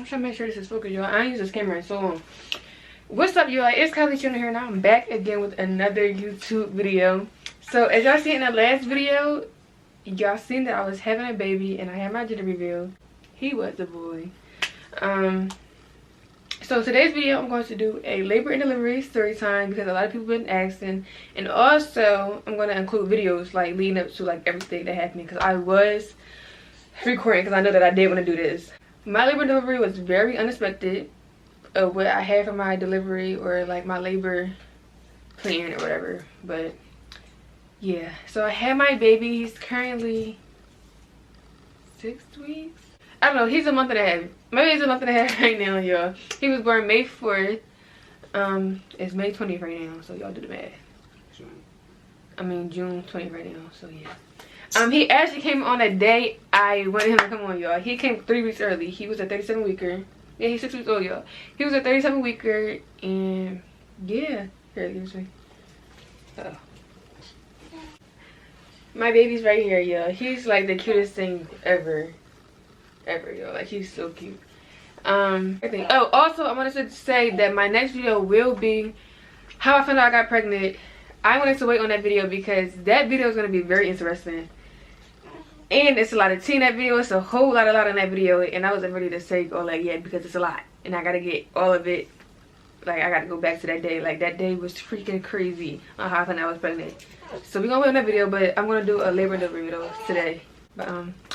I'm trying to make sure this is focused, y'all. I ain't use this camera in so long. What's up, y'all? It's Kylie Channel here, and I'm back again with another YouTube video. So, as y'all seen in the last video, y'all seen that I was having a baby, and I had my gender reveal. He was a boy. So today's video, I'm going to do a labor and delivery story time because a lot of people have been asking, and also I'm going to include videos like leading up to like everything that happened because I was recording because I know that I did want to do this. My labor and delivery was very unexpected of what I had for my delivery or like my labor plan or whatever, but yeah. So I had my baby. He's currently 6 weeks. I don't know, he's a month and a half. Maybe he's a month and a half right now, y'all. He was born May 4th. It's May 20th right now, so y'all do the math. June 20th right now, so yeah. He actually came on a day I wanted him to come on, y'all. He came 3 weeks early. He was a 37-weeker. Yeah, he's 6 weeks old, y'all. He was a 37-weeker, and yeah. Here, give it to me. Uh-oh. My baby's right here, y'all. He's like the cutest thing ever, yo. Like, he's so cute. Oh, also I wanted to say that my next video will be how I found out I got pregnant. I wanted to wait on that video because that video is going to be very interesting, and it's a lot of tea in that video. It's a whole lot in that video, and I wasn't ready to say all that yet because it's a lot and I gotta get all of it. Like, I gotta go back to that day. Like, that day was freaking crazy on how I found out I was pregnant. So we're gonna wait on that video, but I'm gonna do a labor and delivery video today. But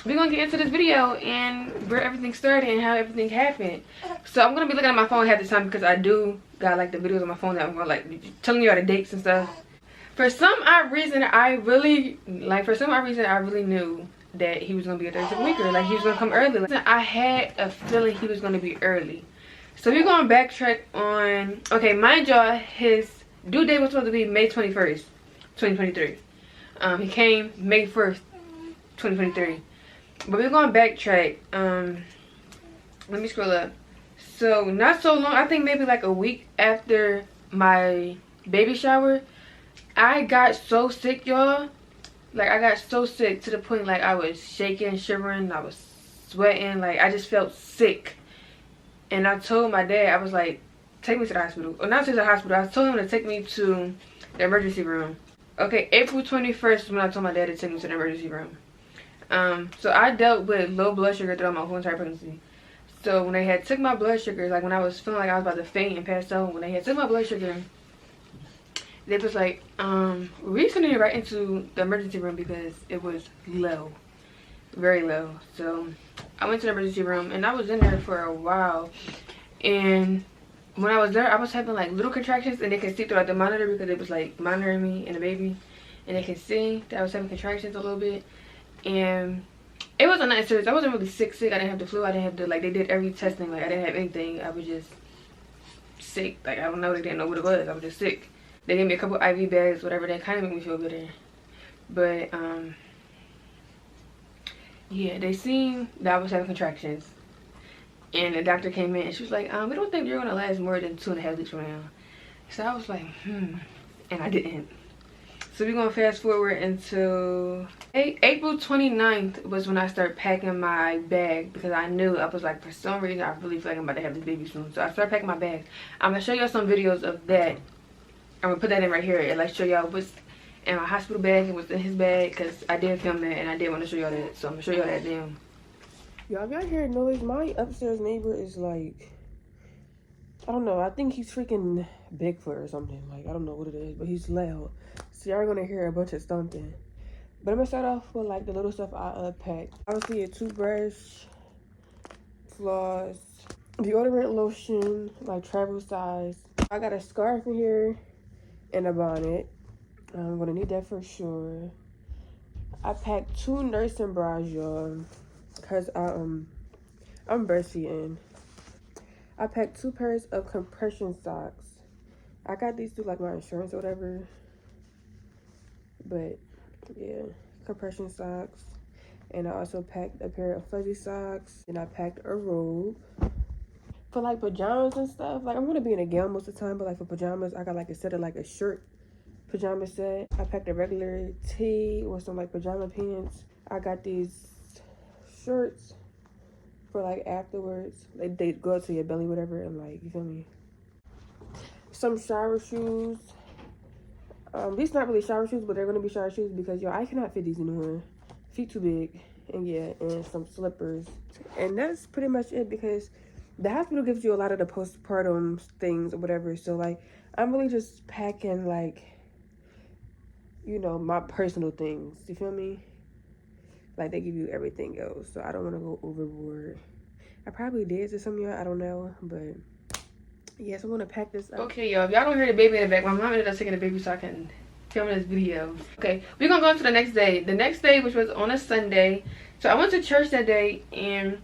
we're gonna get into this video and where everything started and how everything happened. So I'm gonna be looking at my phone half the time because I do got like the videos on my phone that I'm gonna like telling you all the dates and stuff. For some odd reason I really knew that he was gonna be a 36-weeker. Like, he was gonna come early. I had a feeling he was gonna be early. So we're gonna backtrack on, okay, mind y'all, his due date was supposed to be May 21st, 2023. He came May 1st, 2023. But we're gonna backtrack. Let me scroll up. So not so long, I think maybe like a week after my baby shower, I got so sick, y'all. Like, I got so sick to the point like I was shaking, shivering, I was sweating, like I just felt sick. And I told my dad, I was like, take me to the hospital. Or not to the hospital, I told him to take me to the emergency room. Okay, April 21st when I told my dad to take me to the emergency room. So I dealt with low blood sugar throughout my whole entire pregnancy. So when they had took my blood sugar, like when I was feeling like I was about to faint and pass out, when they had took my blood sugar, they was like, we sent you right into the emergency room because it was low, very low. So I went to the emergency room and I was in there for a while. And when I was there, I was having like little contractions, and they could see throughout the monitor because it was like monitoring me and the baby, and they could see that I was having contractions a little bit. And it wasn't that serious. I wasn't really sick. I didn't have the flu. I didn't have the, like, they did every testing. Like, I didn't have anything. I was just sick. Like, I don't know. They didn't know what it was. I was just sick. They gave me a couple IV bags, whatever. That kind of made me feel better. But, yeah, they seen that I was having contractions. And the doctor came in and she was like, we don't think you're going to last more than 2.5 weeks from now. So I was like, And I didn't. So we're going to fast forward into April 29th was when I started packing my bag because I knew, I was like, for some reason, I really feel like I'm about to have this baby soon. So I started packing my bags. I'm going to show y'all some videos of that. I'm going to put that in right here and like show y'all what's in my hospital bag and what's in his bag because I did film that and I did want to show y'all that. So I'm going to show y'all that then. Y'all, if y'all hear noise, my upstairs neighbor is like, I don't know, I think he's freaking Bigfoot or something. Like, I don't know what it is, but he's loud. So y'all are gonna hear a bunch of stomping. But I'm gonna start off with like the little stuff I packed. Obviously a toothbrush, floss, deodorant, lotion, like travel size. I got a scarf in here and a bonnet. I'm gonna need that for sure. I packed 2 nursing bras, y'all, because I'm breastfeeding. I packed 2 pairs of compression socks. I got these through like my insurance or whatever. But yeah, compression socks. And I also packed a pair of fuzzy socks. And I packed a robe. For like pajamas and stuff, like I'm gonna be in a gown most of the time, but like for pajamas, I got like a set of like a shirt pajama set. I packed a regular tee with some like pajama pants. I got these shirts for like afterwards. Like they go to your belly, whatever, and like, you feel me? Some shower shoes. These not really shower shoes, but they're gonna be shower shoes because yo, I cannot fit these anymore. Feet too big, and yeah, and some slippers, and that's pretty much it because the hospital gives you a lot of the postpartum things or whatever. So like, I'm really just packing like, you know, my personal things. You feel me? Like they give you everything else, so I don't want to go overboard. I probably did to some of y'all, I don't know, but yes, I'm gonna pack this up. Okay, y'all, if y'all don't hear the baby in the back, my mom ended up taking the baby so I can film this video. Okay, we're gonna go into the next day. The next day, which was on a Sunday. So I went to church that day, and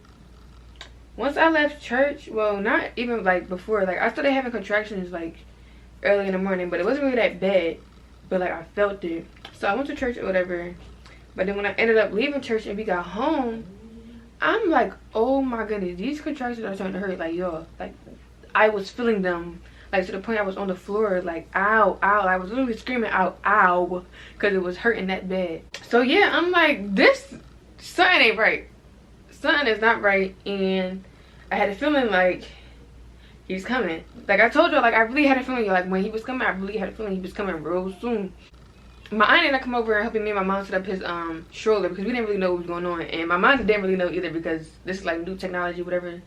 once I left church, well, not even like before, like I started having contractions like early in the morning, but it wasn't really that bad, but like I felt it. So I went to church or whatever, but then when I ended up leaving church and we got home, I'm like, oh my goodness, these contractions are starting to hurt. Like, yo, like I was feeling them, like to the point I was on the floor, like ow, ow. I was literally screaming out, ow, because it was hurting that bad. So yeah, I'm like, this, something ain't right. Something is not right, and I had a feeling like he's coming. Like I told you, like I really had a feeling, like when he was coming, I really had a feeling he was coming real soon. My aunt ended up coming over and helping me and my mom set up his stroller because we didn't really know what was going on, and my mom didn't really know either because this is like new technology, whatever,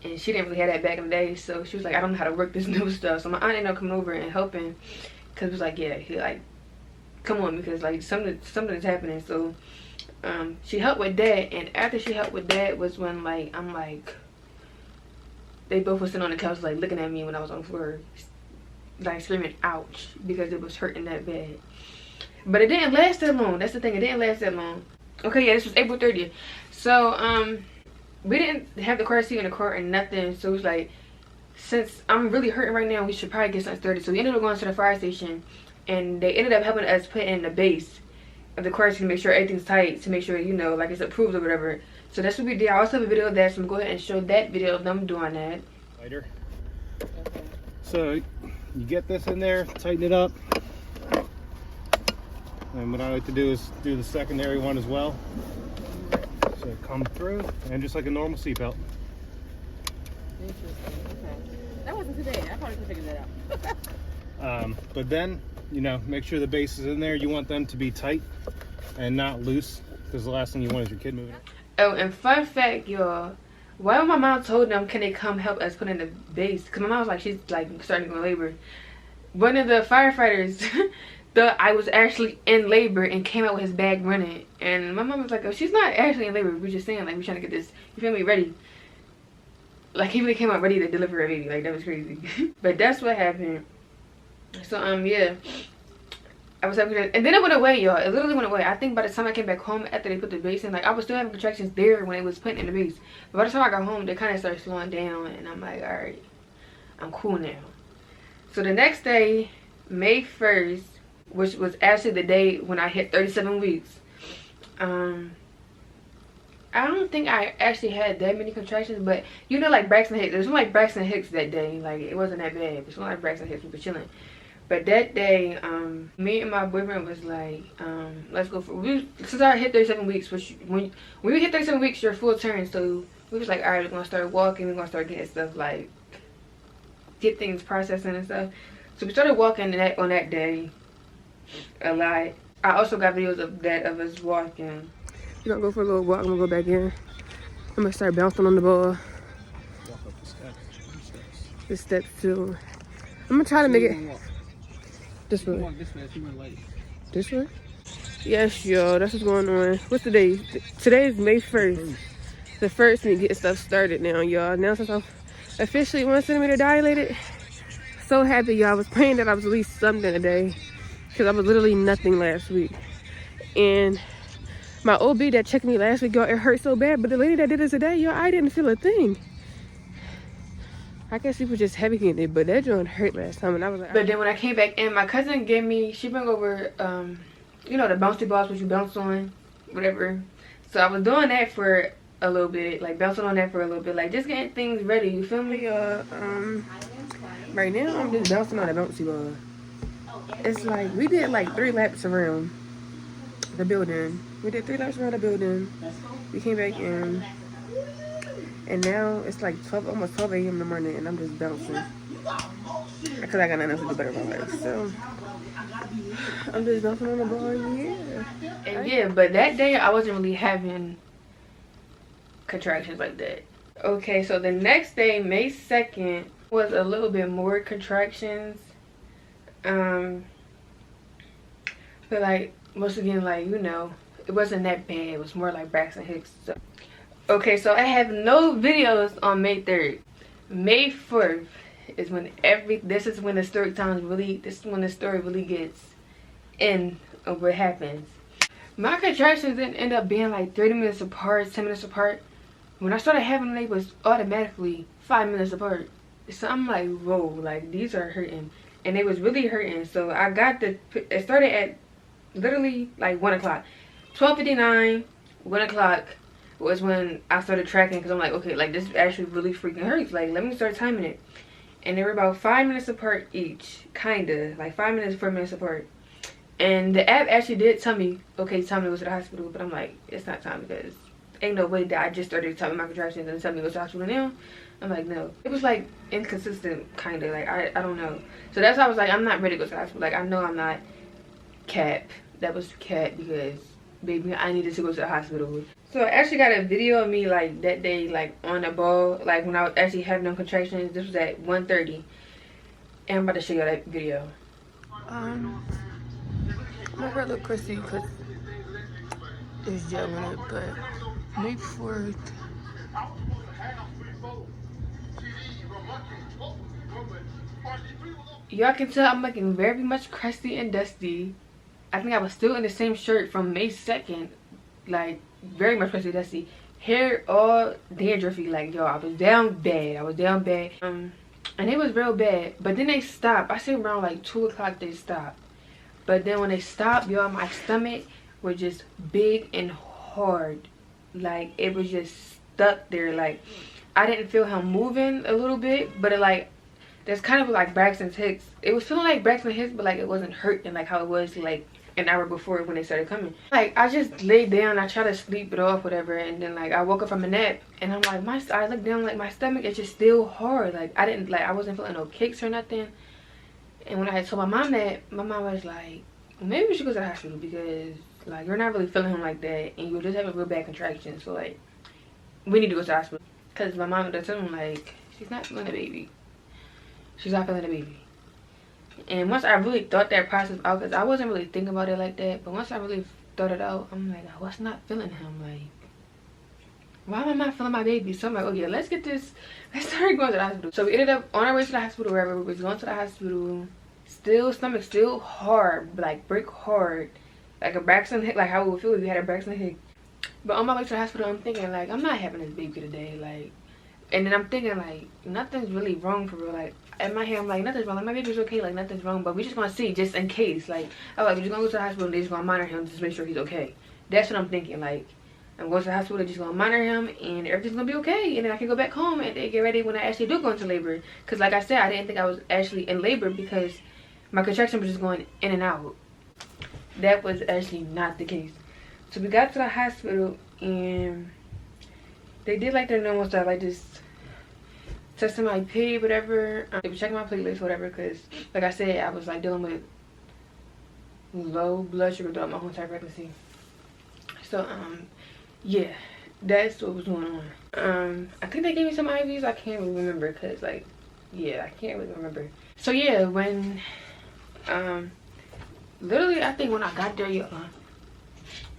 and she didn't really have that back in the day. So she was like, I don't know how to work this new stuff. So my aunt ended up coming over and helping because it was like, yeah, he like, come on, because like something is happening. So she helped with that, and after she helped with that was when like I'm like, they both were sitting on the couch like looking at me when I was on the floor, like screaming ouch because it was hurting that bad. But it didn't last that long. That's the thing, it didn't last that long. Okay, yeah, this was April 30th. So we didn't have the car seat in the car or nothing. So it was like, since I'm really hurting right now, we should probably get something started. So we ended up going to the fire station, and they ended up helping us put in the base of the car seat to make sure everything's tight, to make sure, you know, like it's approved or whatever. So that's what we did. I also have a video of that, so I'm gonna go ahead and show that video of them doing that. Lighter. Okay. So you get this in there, tighten it up. And what I like to do is do the secondary one as well. So come through, and just like a normal seatbelt. Interesting. Okay. That wasn't today. I probably could figure that out. But then, you know, make sure the base is in there. You want them to be tight and not loose, because the last thing you want is your kid moving. Oh, and fun fact, y'all, while my mom told them, can they come help us put in the base? Because my mom was like, she's like starting to go in labor. One of the firefighters thought I was actually in labor and came out with his bag running. And my mom was like, oh, she's not actually in labor. We're just saying, like, we're trying to get this, you feel me, ready. Like, he really came out ready to deliver a baby. Like, that was crazy. But that's what happened. So, yeah. I was having that, and then it went away, y'all. It literally went away. I think by the time I came back home after they put the base in, like I was still having contractions there when it was putting in the base. But by the time I got home, they kind of started slowing down, and I'm like, all right, I'm cool now. So the next day, May 1st, which was actually the day when I hit 37 weeks, I don't think I actually had that many contractions, but you know, like Braxton Hicks, it was like Braxton Hicks that day. Like it wasn't that bad. It was like Braxton Hicks, we were chilling. But that day, me and my boyfriend was like, let's go for, since I hit 37 weeks, which when we hit 37 weeks, you're full turn. So we was like, all right, we're gonna start walking, we're gonna start getting stuff, like get things processing and stuff. So we started walking on that day a lot. I also got videos of that, of us walking. We're gonna go for a little walk, I'm gonna go back in. I'm gonna start bouncing on the ball. Walk up the steps. The steps too. I'm gonna try to make it. This way. This way? Yes, y'all. That's what's going on. What's the day? Today is May 1st. The first me getting stuff started now, y'all. Now since I'm officially 1 centimeter dilated, so happy, y'all. I was praying that I was at least something today, because I was literally nothing last week. And my OB that checked me last week, y'all, it hurt so bad. But the lady that did it today, y'all, I didn't feel a thing. I guess she was just heavy-handed, but that joint hurt last time, and I was like... But then when I came back in, my cousin gave me, she brought over, you know, the bouncy balls which you bounce on, whatever. So I was doing that for a little bit, like bouncing on that for a little bit, like just getting things ready, you feel me? Right now, I'm just bouncing on a bouncy ball. It's like, we did like 3 laps around the building. We did 3 laps around the building. We came back in. And now it's like 12, almost 12 a.m. in the morning, and I'm just bouncing. Because I got nothing else to do better with my life. So, I'm just bouncing on the ball, yeah. And yeah, but that day, I wasn't really having contractions like that. Okay, so the next day, May 2nd, was a little bit more contractions. But like, once again, like, you know, it wasn't that bad. It was more like Braxton Hicks. So. Okay, so I have no videos on May 3rd. May 4th is when this is when the story really gets in of what happens. My contractions didn't end up being like 30 minutes apart, 10 minutes apart. When I started having them, they was automatically 5 minutes apart. So I'm like, whoa, like these are hurting. And it was really hurting. So I got it started at literally like 1 o'clock. 12:59, 1 o'clock was when I started tracking, because I'm like, okay, like this actually really freaking hurts. Like, let me start timing it. And they were about 5 minutes apart each, kinda, like 5 minutes, 4 minutes apart. And the app actually did tell me, okay, time to go to the hospital. But I'm like, it's not time, because ain't no way that I just started timing my contractions and tell me to go to the hospital now. I'm like, no. It was like inconsistent, kinda, like I don't know. So that's why I was like, I'm not ready to go to the hospital. Like, I know I'm not cap. That was cap, because baby, I needed to go to the hospital. So I actually got a video of me like that day, like on the ball, like when I was actually having them contractions. This was at 1:30, and I'm about to show you that video. My hair look crusty because it's gel in it, but May 4th. Y'all can tell I'm looking very much crusty and dusty. I think I was still in the same shirt from May 2nd, like very much crusty, dusty. Hair all dandruffy, like yo, I was down bad. And it was real bad. But then they stopped. I say around like 2 o'clock they stopped. But then when they stopped, y'all, my stomach was just big and hard. Like it was just stuck there. Like I didn't feel him moving a little bit, but it like that's kind of like Braxton Hicks. It was feeling like Braxton Hicks, but like it wasn't hurting like how it was like an hour before when they started coming. Like I just laid down, I tried to sleep it off, whatever, and then like I woke up from a nap, and I'm like, I looked down, like my stomach is just still hard. Like I wasn't feeling no kicks or nothing. And when I had told my mom that, my mom was like, maybe we should go to the hospital, because like you're not really feeling him like that, and you're just having real bad contractions. So like we need to go to the hospital. Because my mom would tell him like, she's not feeling the baby. She's not feeling the baby. And once I really thought that process out, because I wasn't really thinking about it like that, but once I really thought it out, I'm like, what's not feeling him? Like, why am I not feeling my baby? So I'm like, okay, let's start going to the hospital. So we ended up on our way to the hospital, wherever we was going to the hospital. Stomach still hard, like brick hard, like a Braxton Hicks, like how it would feel if you had a Braxton Hicks. But on my way to the hospital, I'm thinking like, I'm not having this baby today, like. And then I'm thinking like, nothing's really wrong for real. Like in my head, I'm like, nothing's wrong. Like my baby's okay, like nothing's wrong. But we just gonna see, just in case. Like I'm like, we're just gonna go to the hospital and they're just gonna monitor him, just make sure he's okay. That's what I'm thinking. Like I'm going to the hospital, they're just gonna monitor him, and everything's gonna be okay. And then I can go back home and they get ready when I actually do go into labor. Cause like I said, I didn't think I was actually in labor because my contraction was just going in and out. That was actually not the case. So we got to the hospital and they did like their normal stuff, like just testing my pee, whatever. They were checking my platelets, whatever, because like I said, I was like dealing with low blood sugar throughout my whole entire pregnancy. So yeah, that's what was going on. I think they gave me some IVs. I can't really remember, because like, yeah, I can't really remember. So yeah, when literally I think when I got there, y'all,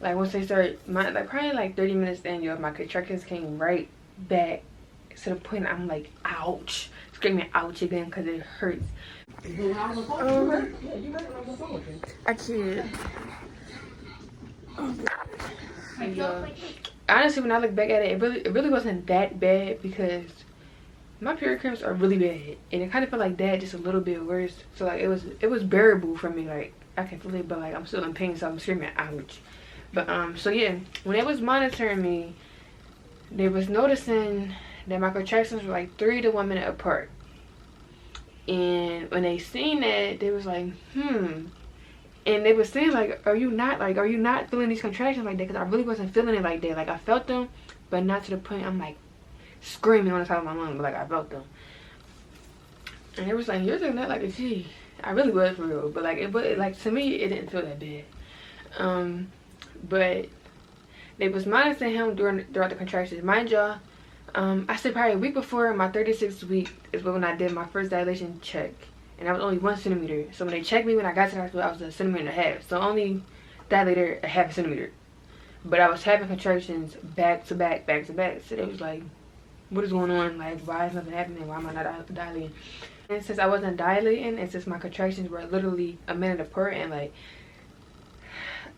like once they started, like probably like 30 minutes in, y'all, my contractions came right back to the point I'm like, ouch, screaming ouch again because it hurts. I can't. Honestly, when I look back at it, it really wasn't that bad, because my period cramps are really bad, and it kind of felt like that, just a little bit worse. So like it was bearable for me. Like I can feel it, but like I'm still in pain, so I'm screaming ouch. But so yeah, when they was monitoring me, they was noticing that my contractions were like 3 to 1 minute apart. And when they seen that, they was like, and they was saying like, are you not feeling these contractions like that? Because I really wasn't feeling it like that. Like I felt them, but not to the point I'm like screaming on the top of my lungs, but like I felt them. And they was like, "You're taking that like a G." I really was for real, but like to me it didn't feel that bad. But they was monitoring him throughout the contractions. Mind y'all, I said probably a week before my 36th week is when I did my first dilation check, and I was only 1 centimeter. So when they checked me when I got to the hospital, I was 1.5 centimeters. So only dilated 0.5 centimeter. But I was having contractions back to back. So it was like, what is going on? Like, why is nothing happening? Why am I not dilating? And since I wasn't dilating, and since my contractions were literally a minute apart, and like,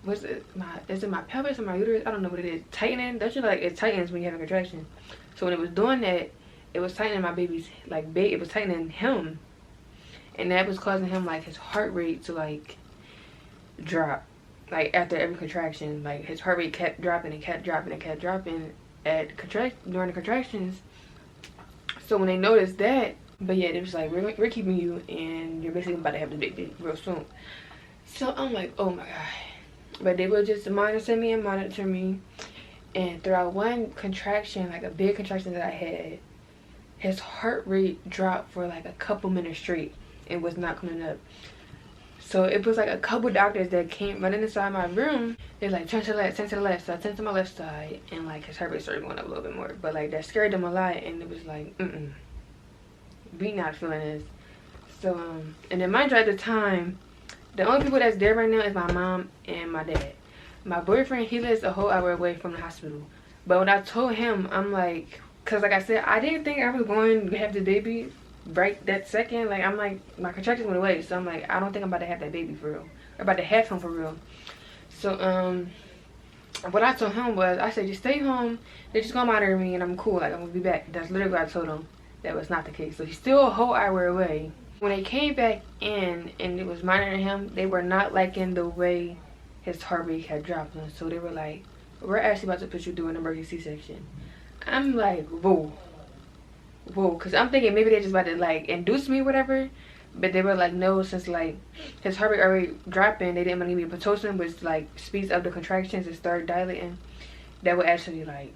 is it my pelvis or my uterus? I don't know what it is. Tightening? Don't you know, like, it tightens when you have a contraction. So when it was doing that, it was tightening my baby's, like, it was tightening him. And that was causing him, like, his heart rate to, like, drop. Like, after every contraction. Like, his heart rate kept dropping and kept dropping and kept dropping during the contractions. So when they noticed that, but yeah, it was like, we're keeping you, and you're basically about to have the baby real soon. So I'm like, oh my god. But they would just monitor me. And throughout one contraction, like a big contraction that I had, his heart rate dropped for like a couple minutes straight and was not coming up. So it was like a couple doctors that came running inside my room. They're like, turn to the left, turn to the left. So I turned to my left side, and like his heart rate started going up a little bit more. But like that scared them a lot, and it was like, we not feeling this. So and then mind you, at the time, the only people that's there right now is my mom and my dad. My boyfriend, he lives a whole hour away from the hospital. But when I told him, I'm like, cause like I said, I didn't think I was going to have the baby right that second. Like, I'm like, my contractions went away, so I'm like, I don't think I'm about to have that baby for real. I'm about to have him for real. So what I told him was, I said, just stay home. They're just gonna monitor me, and I'm cool. Like, I'm gonna be back. That's literally what I told him. That was not the case. So he's still a whole hour away. When they came back in and it was monitoring him, they were not liking the way his heart rate had dropped. So they were like, we're actually about to put you through an emergency C-section. I'm like, whoa, because I'm thinking maybe they're just about to like induce me or whatever. But they were like, no, since like his heart rate already dropping, they didn't want to give me Pitocin, which like speeds up the contractions and start dilating. That would actually like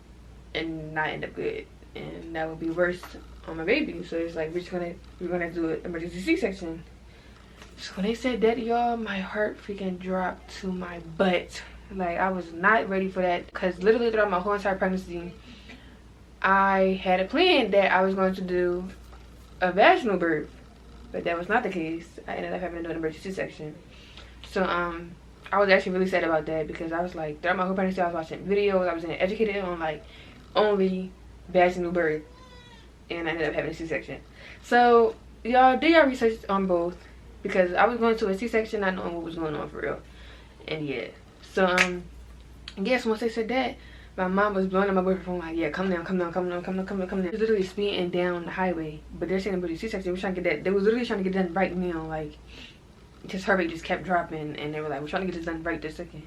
and not end up good, and that would be worse on my baby. So it's like, we're gonna do an emergency C-section. So when they said that, y'all, my heart freaking dropped to my butt. Like, I was not ready for that, because literally throughout my whole entire pregnancy, I had a plan that I was going to do a vaginal birth, but that was not the case. I ended up having to do an emergency C-section. So I was actually really sad about that, because I was like, throughout my whole pregnancy, I was watching videos, I was getting educated on like only vaginal birth, and I ended up having a C-section. So y'all do your research on both, because I was going to a C-section not knowing what was going on for real. And yeah, so yes, once they said that, my mom was blowing up my boyfriend like, yeah, come down. He was literally speeding down the highway, but they're saying about the C-section. They were trying to get that. They was literally trying to get done right now. Like, his heart rate just kept dropping, and they were like, we're trying to get this done right this second.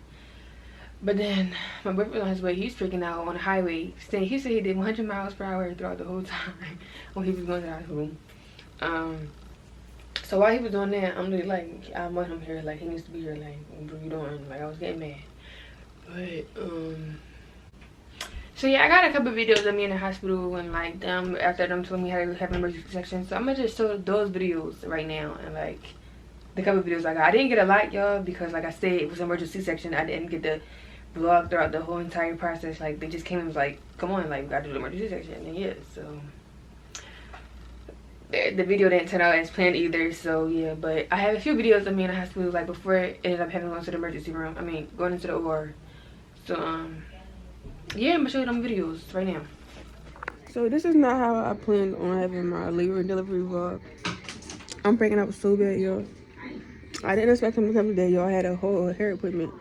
But then my boyfriend on his way, he's freaking out on the highway. He said he did 100 miles per hour throughout the whole time when he was going to the hospital. So while he was doing that, I'm really like, I want him here. Like, he needs to be here. Like, what are you doing? Like, I was getting mad. But so yeah, I got a couple videos of me in the hospital, and like them after them telling me how to have an emergency section. So I'm gonna just show those videos right now, and like the couple videos I got. I didn't get a lot, y'all, because like I said, it was an emergency section. I didn't get the vlog throughout the whole entire process. Like, they just came and was like, come on, like, we gotta do the emergency section. And yeah, so the video didn't turn out as planned either. So yeah, but I have a few videos of me in the hospital, like before it ended up having to go to the emergency room. I mean, going into the OR. So yeah, I'm gonna show you them videos right now. So this is not how I planned on having my labor and delivery vlog. I'm breaking up so bad, y'all. I didn't expect him to come today, y'all. I had a whole hair appointment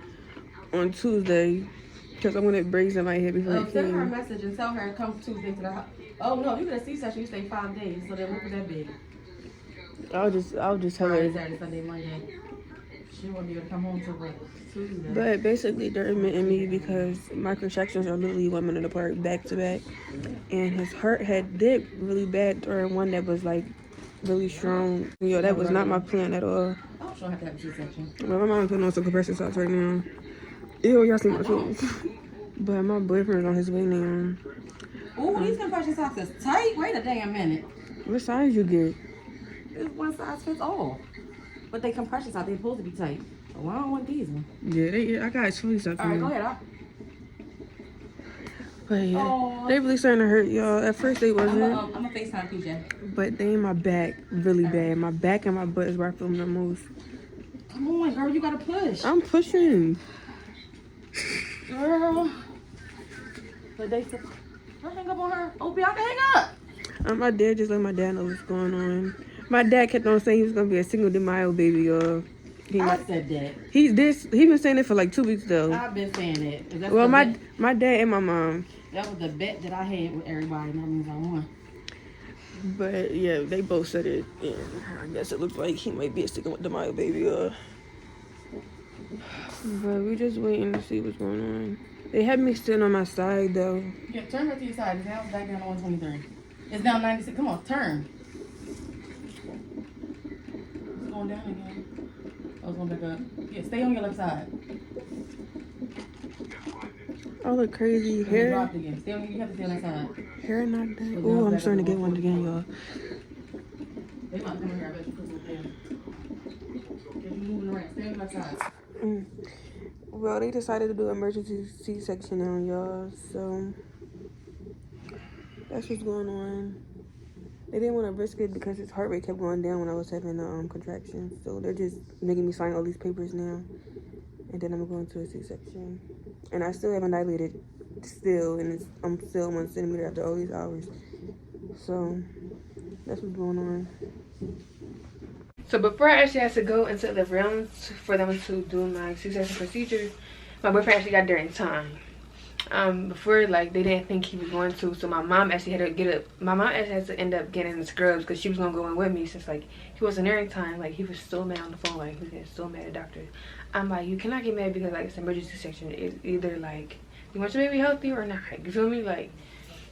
on Tuesday because I wanted braids in my hair before he came. Send her a message and tell her to come Tuesday to the house. Oh no, you get a C-section, you stay 5 days, so then look at that big. I'll just tell her. Saturday, Sunday, Monday. She won't be able to come home till what? Tuesday. But basically, they're admitting me because my contractions are literally 1 minute apart, back to back, and his heart had dipped really bad during one that was like really strong. Yo, that was not my plan at all. Oh, she'll have to have a C-section. Well, my mom's putting on some compression socks right now. Ew, y'all see my toes. But my boyfriend's on his way now. Ooh, these compression socks is tight. Wait a damn minute. What size you get? This one size fits all. But they compression socks, they supposed to be tight. Oh, I don't want these ones. Yeah, I got 20 something. All right, go ahead. But yeah, they really starting to hurt, y'all. At first they wasn't. I'm gonna FaceTime PJ. But they in my back really bad. My back and my butt is where I feel them the most. Come on, girl, you gotta push. I'm pushing. Girl. But they said, don't hang up on her. Opie, I can hang up. My dad just let my dad know what's going on. My dad kept on saying he was gonna be a single de Mayo baby, y'all. I said that. He been saying it for like 2 weeks though. I've been saying that. Well, my dad and my mom. That was the bet that I had with everybody, and that means I won. But yeah, they both said it, and I guess it looks like he might be a single de Mayo baby, But we just waiting to see what's going on. They had me sitting on my side though. Yeah, turn right to your side. Now it's back down to 123. It's down 96. Come on, turn. It's going down again. Oh, it's going back up. Yeah, stay on your left side. All the crazy It hair. dropped again. You have to stay on that side. Hair knocked down. Ooh, I'm starting to get one again, y'all. They might come here. I bet you put it down. If you moving around, stay on your left side. Well, they decided to do emergency C-section on y'all, so that's what's going on. They didn't want to risk it because his heart rate kept going down when I was having contractions, so they're just making me sign all these papers now, and then I'm going to a C-section. And I still haven't dilated, and I'm still 1 centimeter after all these hours, so that's what's going on. So before I actually had to go into the rooms for them to do my C-section procedure, my boyfriend actually got there in time. Before, like, they didn't think he was going to, so my mom actually had to get up. My mom actually had to end up getting the scrubs because she was going to go in with me since, like, he wasn't there in time. Like, he was so mad on the phone. Like, he was getting so mad at the doctor. I'm like, you cannot get mad because, like, it's an emergency section. It's either, like, you want your baby healthy or not. You feel me? Like,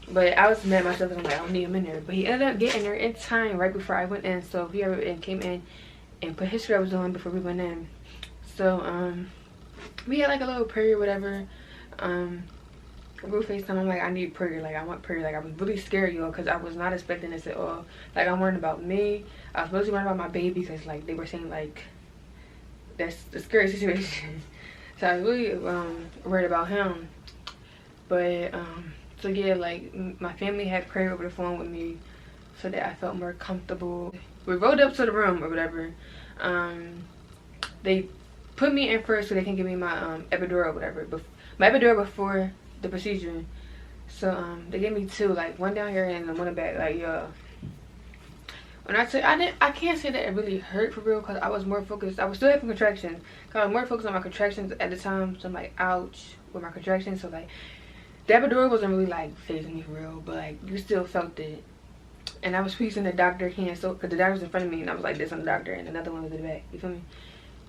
but I was mad at myself and I'm like, I don't need him in there. But he ended up getting there in time right before I went in. So he came in and put his scrubs on before we went in. So we had like a little prayer or whatever. We were FaceTime. I'm like, I need prayer. Like, I want prayer. Like, I was really scared, y'all, because I was not expecting this at all. Like, I'm worried about me. I was mostly worried about my baby because, like, they were saying, like, that's the scary situation. So I was really worried about him. But so yeah, like, my family had prayer over the phone with me so that I felt more comfortable. We rode up to the room or whatever. They put me in first so they can give me my epidural or whatever. My epidural before the procedure. So they gave me 2, like, one down here and one in the back. Like, yeah. When I can't say that it really hurt for real because I was more focused. I was still having contractions. Cause I was more focused on my contractions at the time. So I'm like, ouch with my contractions. So like, the epidural wasn't really like phasing me for real, but like, you still felt it. And I was squeezing the doctor's hand, so because the doctor was in front of me, and I was like this on the doctor, and another one was in the back. You feel me?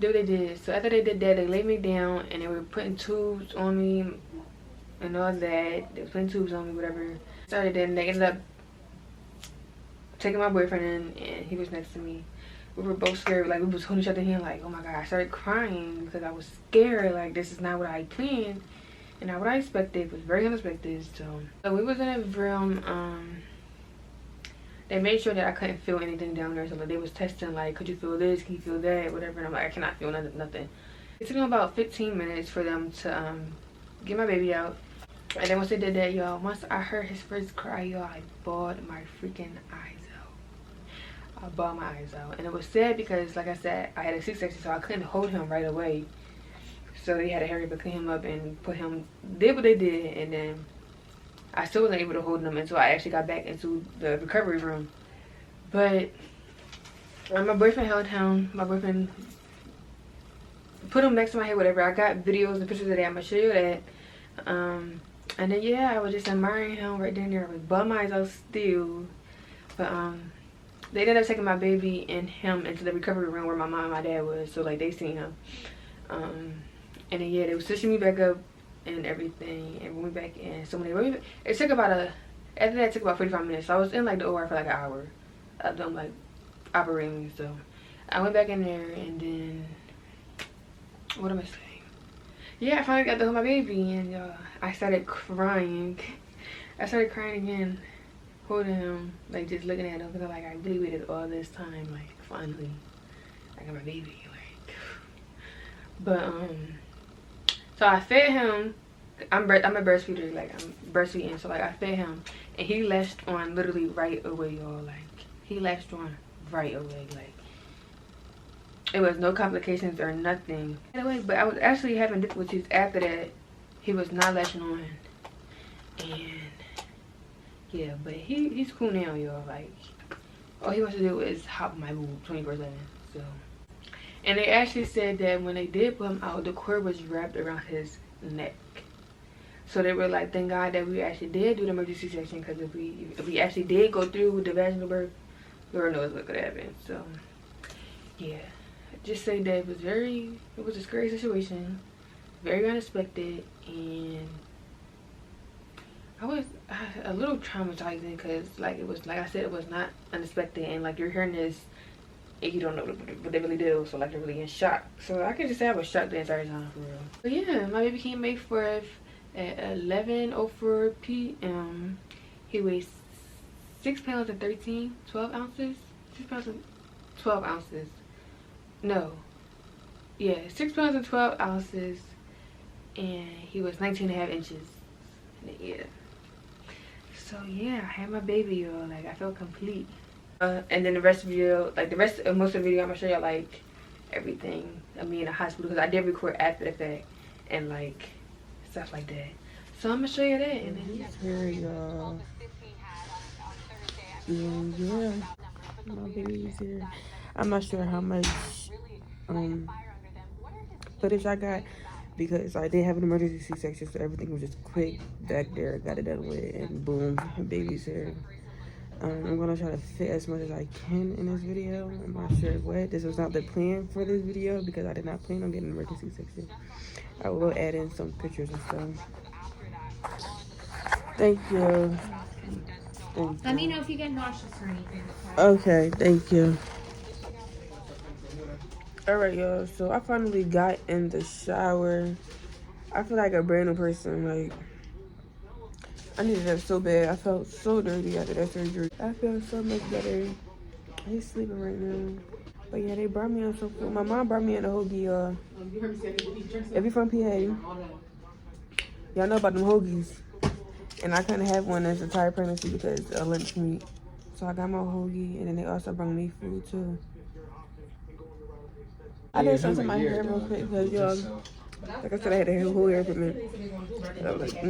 Do what they did. So after they did that, they laid me down, and they were putting tubes on me, and all that. They were putting tubes on me, whatever. Started then they ended up taking my boyfriend in, and he was next to me. We were both scared, like we was holding each other hand, like, oh my god. I started crying because I was scared. Like, this is not what I planned. And not what I expected. It was very unexpected. So we was in a room. They made sure that I couldn't feel anything down there. So like, they was testing, like, could you feel this? Can you feel that? Whatever. And I'm like, I cannot feel nothing. It took them about 15 minutes for them to get my baby out. And then once they did that, y'all, once I heard his first cry, y'all, I bawled my freaking eyes out. I bawled my eyes out. And it was sad because, like I said, I had a C-section, so I couldn't hold him right away. So they had to hurry up and clean him up and did what they did, and then I still wasn't able to hold him until I actually got back into the recovery room. But my boyfriend held him. My boyfriend put him next to my head, whatever. I got videos and pictures of that. I'm gonna show you that. And then yeah, I was just admiring him right there. I was bum my eyes out still. But they ended up taking my baby and him into the recovery room where my mom and my dad was. So like, they seen him. And then yeah, they were stitching me back up and everything, and we went back in. So when it took about after that, it took about 45 minutes. So I was in like the OR for like an hour of them like operating. So I went back in there, and then what am I saying? Yeah, I finally got to hold my baby, and I started crying. I started crying again, holding him, like just looking at him, because like I really waited all this time, like finally I got my baby, like. But so I fed him. I'm a breastfeeder, like I'm breastfeeding, so like I fed him, and he latched on literally right away, y'all. Like he latched on right away, like it was no complications or nothing. Anyway, but I was actually having difficulties after that. He was not latching on, and yeah, but he's cool now, y'all. Like all he wants to do is hop my boob 24/7. So, and they actually said that when they did put him out, the cord was wrapped around his neck. So they were like, thank God that we actually did do the emergency section, because if we actually did go through with the vaginal birth, Lord knows what could happen. So yeah, just say that it was a scary situation, very unexpected, and I was a little traumatizing, because like it was, like I said, it was not unexpected, and like you're hearing this and you don't know what they really do, so like you're really in shock. So I can just say I was shocked the entire time, for real. But yeah, my baby came May 4th at 11:04 p.m. He weighs 6 pounds and 12 ounces. 6 pounds and 12 ounces. No. Yeah, 6 pounds and 12 ounces. And he was 19.5 inches. Yeah. So yeah, I had my baby, y'all. Like I felt complete. And then the rest of the video, like most of the video, I'm gonna show y'all like everything. I mean, in the hospital, because I did record after the fact and like stuff like that. So I'm gonna show you that, and then Here, y'all. Yeah, my baby's here. I'm not sure how much footage I got, because I did have an emergency C-section, so everything was just quick back there. Got it done with, and boom, baby's here. I'm gonna try to fit as much as I can in this video. I'm not sure what. This was not the plan for this video, because I did not plan on getting an emergency section. I will add in some pictures and stuff. Thank you. Let me know if you get nauseous or anything. Okay, thank you. Alright, y'all. So I finally got in the shower. I feel like a brand new person. Like, I needed that so bad. I felt so dirty after that surgery. I feel so much better. He's sleeping right now. But yeah, they brought me on some food. My mom brought me in a hoagie, y'all. If you're from PA, y'all know about them hoagies. And I couldn't have one this entire pregnancy because of lunch meat. So I got my hoagie, and then they also brought me food too. I did something to my hair real quick because y'all, like I said, I had a whole hair treatment. I was like,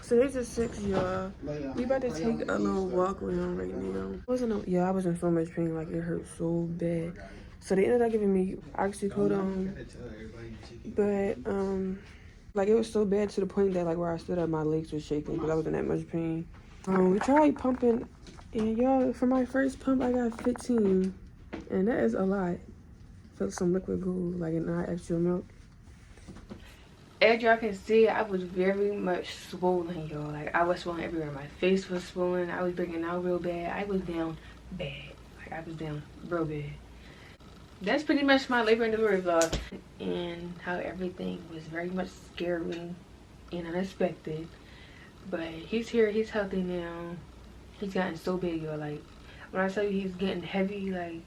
so there's a 6, y'all. We about to take a little walk around right now. I was in so much pain, like it hurt so bad. So they ended up giving me oxycodone, but like it was so bad to the point that like where I stood up, my legs were shaking because I was in that much pain. We tried pumping, and y'all, for my first pump, I got 15, and that is a lot. Felt some liquid gold, like not actual milk. as y'all can see, I was very much swollen, y'all. Like I was swollen everywhere. My face was swollen. I was breaking out real bad. I was down bad. Like I was down real bad. That's pretty much my labor and delivery vlog, and how everything was very much scary and unexpected. But he's here. He's healthy now. He's gotten so big, y'all. Like when I tell you he's getting heavy, like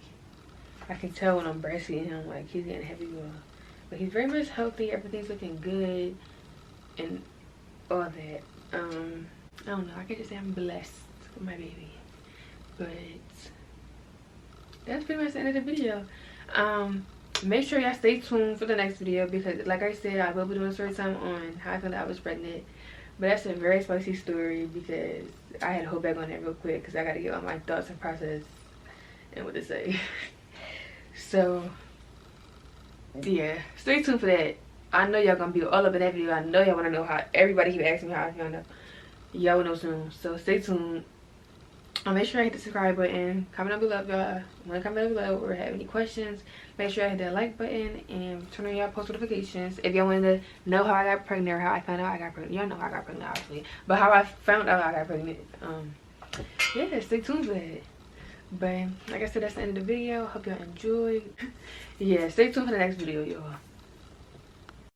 I can tell when I'm breastfeeding him. Like he's getting heavy, y'all. But he's very much healthy. Everything's looking good and all that. I don't know. I can just say I'm blessed with my baby. But that's pretty much the end of the video. Make sure y'all stay tuned for the next video, because like I said, I will be doing a story time on how I found out I was pregnant. But that's a very spicy story, because I had to hold back on it real quick because I got to get all my thoughts and process and what to say. So yeah, stay tuned for that. I know y'all gonna be all up in that video. I know y'all want to know how everybody keep asking me how I found out. Y'all will know soon, so stay tuned. Make sure I hit the subscribe button. Comment down below if y'all want to comment down below or have any questions. Make sure I hit that like button and turn on y'all post notifications. If y'all want to know how I got pregnant or how I found out I got pregnant. Y'all know how I got pregnant, obviously. But how I found out I got pregnant. Yeah, stay tuned for that. But like I said, that's the end of the video. Hope y'all enjoyed. Yeah, stay tuned for the next video, y'all.